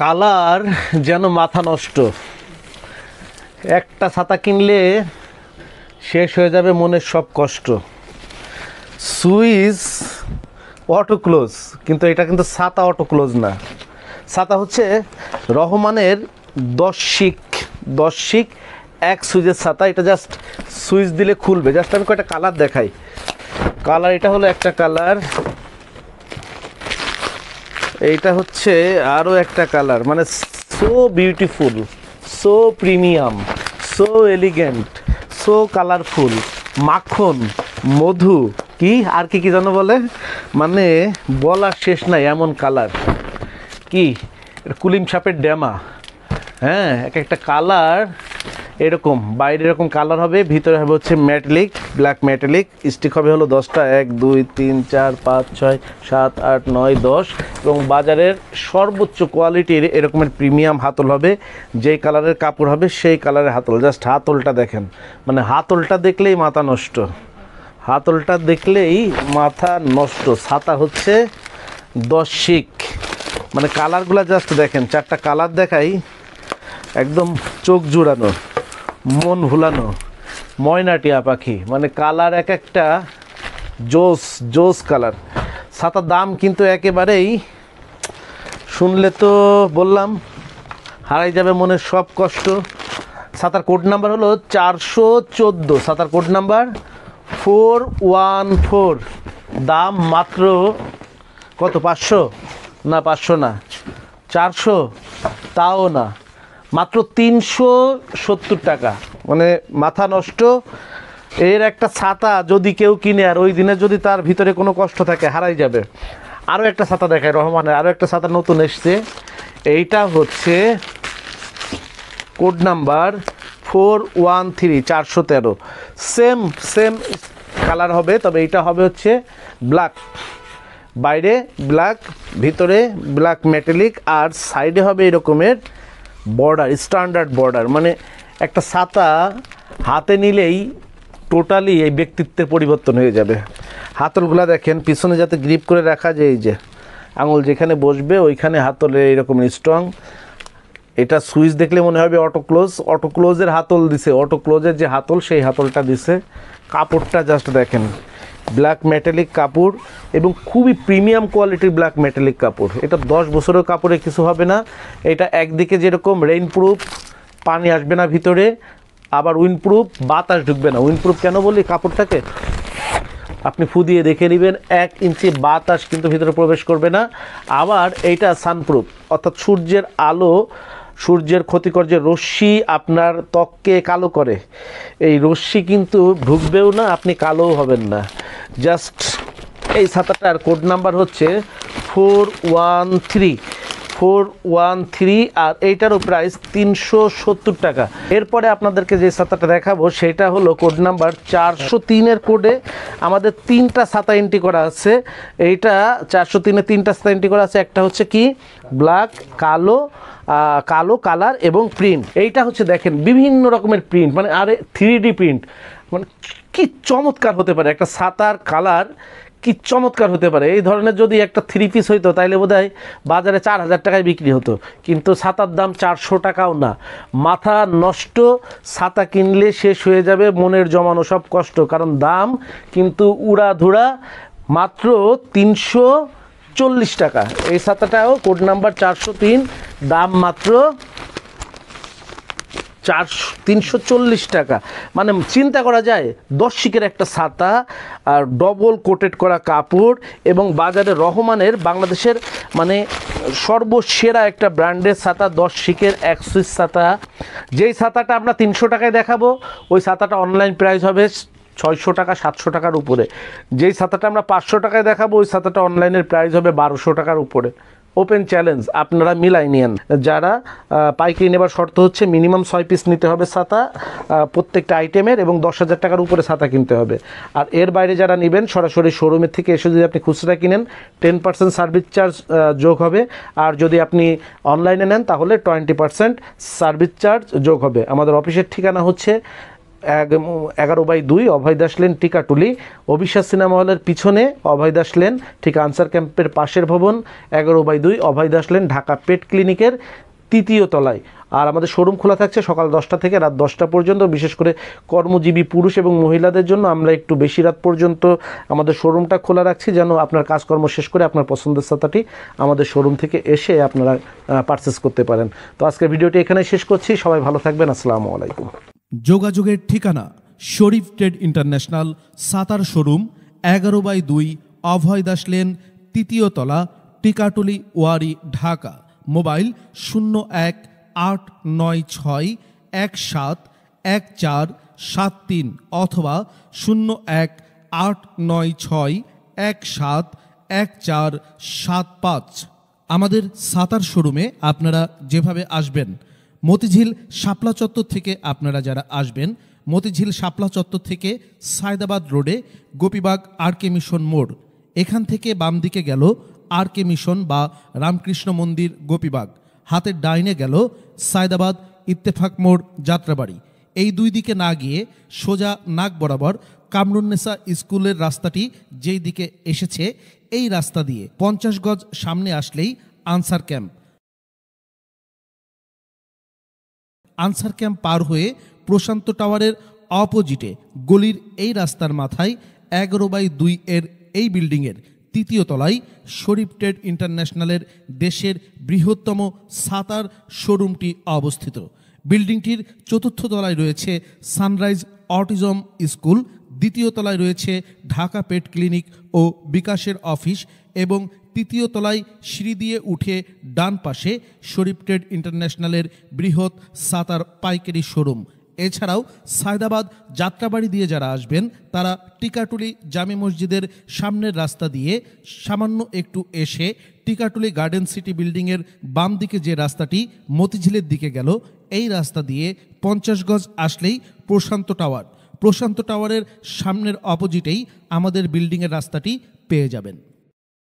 Colour যেন মাথা নষ্ট। একটা ছাতা কিনলে শেষ হয়ে যাবে মনের সব কষ্ট। সুইচ অটো ক্লোজ, কিন্তু এটা কিন্তু ছাতা অটো ক্লোজ না। ছাতা হচ্ছে রহমানের 10 শিক এক সুইচের ছাতা। এটা জাস্ট সুইচ দিলে খুলবে। জাস্ট আমি কয়েকটা কালার দেখাই। কালার এটা হলো একটা কালার, এইটা হচ্ছে আরও একটা কালার। মানে so beautiful, so premium, so elegant, so colourful, মাখন, মধু, কি আর কি কি জানো বলে, মানে বলার শেষ নাই এমন কালার। কি এটা কুলিম সাপের ড্যামা। হ্যাঁ, এক একটা কালার এরকম, বাইরে এরকম কালার হবে, ভিতরে হবে হচ্ছে ম্যাটালিক, ব্ল্যাক ম্যাটালিক। স্টিক হবে হলো 10টা, 1 2 3 4 5 6 7 8 9 10। এবং বাজারের সর্বোচ্চ কোয়ালিটির এরকমের প্রিমিয়াম হাতল হবে। যেই কালারের কাপড় হবে সেই কালারের হাতল। জাস্ট হাতলটা দেখেন, মানে হাতলটা দেখলেই মাথা নষ্ট, হাতলটা দেখলেই মাথা নষ্ট। ছাতা হচ্ছে 10 শিক। মানে কালারগুলো জাস্ট দেখেন, 4টা কালার দেখাই, একদম চোখ জুড়ানো, মন ভুলানো, ময়না টিয়া পাখি। মানে কালার এক একটা জোস জোস কালার। ছাতার দাম কিন্তু একেবারেই, শুনলে তো বললাম হারাই যাবে মনের সব কষ্ট। ছাতার কোড নাম্বার হলো 414, ছাতার কোড নাম্বার 414। দাম মাত্র কত, 500 না, 500 না, 400, তাও না, মাত্র 370 টাকা। মানে মাথা নষ্ট। এর একটা ছাতা যদি কেউ কিনে আর ওই দিনে যদি তার ভিতরে কোনো কষ্ট থাকে, হারাই যাবে। আরও একটা ছাতা দেখায় রহমানের, আরও একটা ছাতা নতুন এসছে। এইটা হচ্ছে code number 413, 413। Same same colour হবে, তবে এইটা হবে হচ্ছে ব্ল্যাক, বাইরে ব্ল্যাক, ভিতরে ব্ল্যাক মেটালিক, আর সাইডে হবে এরকমের বর্ডার, স্ট্যান্ডার্ড বর্ডার। মানে একটা ছাতা হাতে নিলেই টোটালি এই ব্যক্তিত্বের পরিবর্তন হয়ে যাবে। হাতলগুলা দেখেন, পিছনে যাতে গ্রিপ করে রাখা যায়, এই যে আঙুল যেখানে বসবে ওইখানে হাতলে এইরকম স্ট্রং। এটা সুইচ দেখলে মনে হবে অটো ক্লোজ, অটো ক্লোজের হাতল দিছে, অটো ক্লোজের যে হাতল সেই হাতলটা দিছে। কাপড়টা জাস্ট দেখেন, ব্ল্যাক মেটালিক কাপড় এবং খুবই প্রিমিয়াম কোয়ালিটির ব্ল্যাক মেটালিক কাপড়। এটা 10 বছরের কাপড়ে কিছু হবে না। এটা একদিকে যেরকম রেইনপ্রুফ, পানি আসবে না ভিতরে, আবার উইন্ডপ্রুফ, বাতাস ঢুকবে না। উইন্ডপ্রুফ কেন বলি, কাপড়টাকে আপনি ফু দিয়ে দেখে নেবেন, 1 ইঞ্চি বাতাস কিন্তু ভিতরে প্রবেশ করবে না। আবার এইটা সানপ্রুফ, অর্থাৎ সূর্যের আলো, সূর্যের ক্ষতিকর যে রশ্মি আপনার ত্বককে কালো করে, এই রশ্মি কিন্তু ঢুকবেও না, আপনি কালোও হবেন না। জাস্ট এই ছাতাটার কোড নাম্বার হচ্ছে 413, 413, আর এইটারও প্রাইস 370 টাকা। এরপরে আপনাদেরকে যে ছাতাটা দেখাবো সেটা হলো কোড নাম্বার 403-এর কোডে আমাদের 3টা ছাতা এন্ট্রি করা আছে। এইটা 403-এ 3টা ছাতা এন্ট্রি করা আছে। একটা হচ্ছে কি ব্ল্যাক, কালো, কালো কালার এবং প্রিন্ট। এইটা হচ্ছে দেখেন বিভিন্ন রকমের প্রিন্ট, মানে আরে 3D প্রিন্ট। মানে কি চমৎকার হতে পারে একটা ছাতার কালার, কি চমৎকার হতে পারে। এই ধরনের যদি একটা 3 পিস হইতো তাইলে বোধহয় বাজারে 4000 টাকায় বিক্রি হতো, কিন্তু ছাতার দাম 400 টাকাও না। মাথা নষ্ট। ছাতা কিনলে শেষ হয়ে যাবে মনের জমানো সব কষ্ট, কারণ দাম কিন্তু উড়াধুরা, মাত্র 340 টাকা। এই ছাতাটাও কোড নাম্বার 403, দাম মাত্র 340 টাকা। মানে চিন্তা করা যায়, 10 শিকের একটা ছাতা আর ডবল কোটেড করা কাপড়, এবং বাজারে রহমানের বাংলাদেশের মানে সর্বসেরা একটা ব্র্যান্ডের ছাতা, 10 শিকের এক সুইচ ছাতা। যেই ছাতাটা আমরা 300 টাকায় দেখাবো, ওই ছাতাটা অনলাইন প্রাইস হবে 600 টাকা, 700 টাকার উপরে। যেই ছাতাটা আমরা 500 টাকায় দেখাবো, ওই ছাতাটা অনলাইনের প্রাইস হবে 1200 টাকার উপরে। ওপেন চ্যালেঞ্জ, আপনারা মিলাই নিয়েন। যারা পাইকারি নেবার শর্ত হচ্ছে মিনিমাম 6 পিস নিতে হবে ছাতা প্রত্যেকটা আইটেমের, এবং 10,000 টাকার উপরে ছাতা কিনতে হবে। আর এর বাইরে যারা নেবেন, সরাসরি শোরুমের থেকে এসে যদি আপনি খুচরা কিনেন 10% সার্ভিস চার্জ যোগ হবে। আর যদি আপনি অনলাইনে নেন তাহলে 20% সার্ভিস চার্জ যোগ হবে। আমাদের অফিসের ঠিকানা হচ্ছে 11/2 অভয় দাস লেন, টিকাটুলি। অবিশ্বাস সিনেমা হলের পিছনে অভয় দাস লেন, ঠিক আনসার ক্যাম্পের পাশের ভবন, 11/2 অভয় দাস লেন, ঢাকা পেট ক্লিনিকের 3য় তলায়। আর আমাদের শোরুম খোলা থাকছে সকাল 10টা থেকে রাত 10টা পর্যন্ত। বিশেষ করে কর্মজীবী পুরুষ এবং মহিলাদের জন্য আমরা একটু বেশি রাত পর্যন্ত আমাদের শোরুমটা খোলা রাখছি, যেন আপনার কাজকর্ম শেষ করে আপনার পছন্দের ছাতাটি আমাদের শোরুম থেকে এসে আপনারা পারচেস করতে পারেন। তো আজকের ভিডিওটি এখানেই শেষ করছি। সবাই ভালো থাকবেন। আসসালামু আলাইকুম। যোগাযোগের ঠিকানা শরীফ ট্রেড ইন্টারন্যাশনাল সাতার শোরুম, 11/2 অভয় দাস লেন, 3য় তলা, টিকাটুলি, ওয়ারি, ঢাকা। মোবাইল 018961714173 অথবা 018961714175। আমাদের সাতার শোরুমে আপনারা যেভাবে আসবেন, মতিঝিল শাপলা চত্বর থেকে আপনারা যারা আসবেন, মতিঝিল শাপলা চত্বর থেকে সায়দাবাদ রোডে গোপীবাগ আর.কে মিশন মোড়, এখান থেকে বাম দিকে গেল আর.কে মিশন বা রামকৃষ্ণ মন্দির গোপীবাগ, হাতের ডাইনে গেল সায়দাবাদ ইত্তেফাক মোড় যাত্রাবাড়ি। এই দুই দিকে না গিয়ে সোজা নাক বরাবর কামরুন্নেসা স্কুলের রাস্তাটি যেই দিকে এসেছে, এই রাস্তা দিয়ে 50 গজ সামনে আসলেই আনসার ক্যাম্প। আনসার ক্যাম্প পার হয়ে প্রশান্ত টাওয়ারের অপোজিটে গলির এই রাস্তার মাথায় 11/2 এর এই বিল্ডিংয়ের 3য় তলায় শরীফ ট্রেড ইন্টারন্যাশনালের দেশের বৃহত্তম সাতার শোরুমটি অবস্থিত। বিল্ডিংটির 4র্থ তলায় রয়েছে সানরাইজ অটিজম স্কুল, 2য় তলায় রয়েছে ঢাকা পেট ক্লিনিক ও বিকাশের অফিস এবং 3য় তলায় সিঁড়ি দিয়ে উঠে ডান পাশে শরীফ ট্রেড ইন্টারন্যাশনালের বৃহৎ সাতার পাইকারি শোরুম। এছাড়াও সায়দাবাদ যাত্রাবাড়ি দিয়ে যারা আসবেন তারা টিকাটুলি জামে মসজিদের সামনের রাস্তা দিয়ে সামান্য একটু এসে টিকাটুলি গার্ডেন সিটি বিল্ডিংয়ের বাম দিকে যে রাস্তাটি মতিঝিলের দিকে গেল, এই রাস্তা দিয়ে 50 গজ আসলেই প্রশান্ত টাওয়ার। প্রশান্ত টাওয়ারের সামনের অপোজিটেই আমাদের বিল্ডিংয়ের রাস্তাটি পেয়ে যাবেন।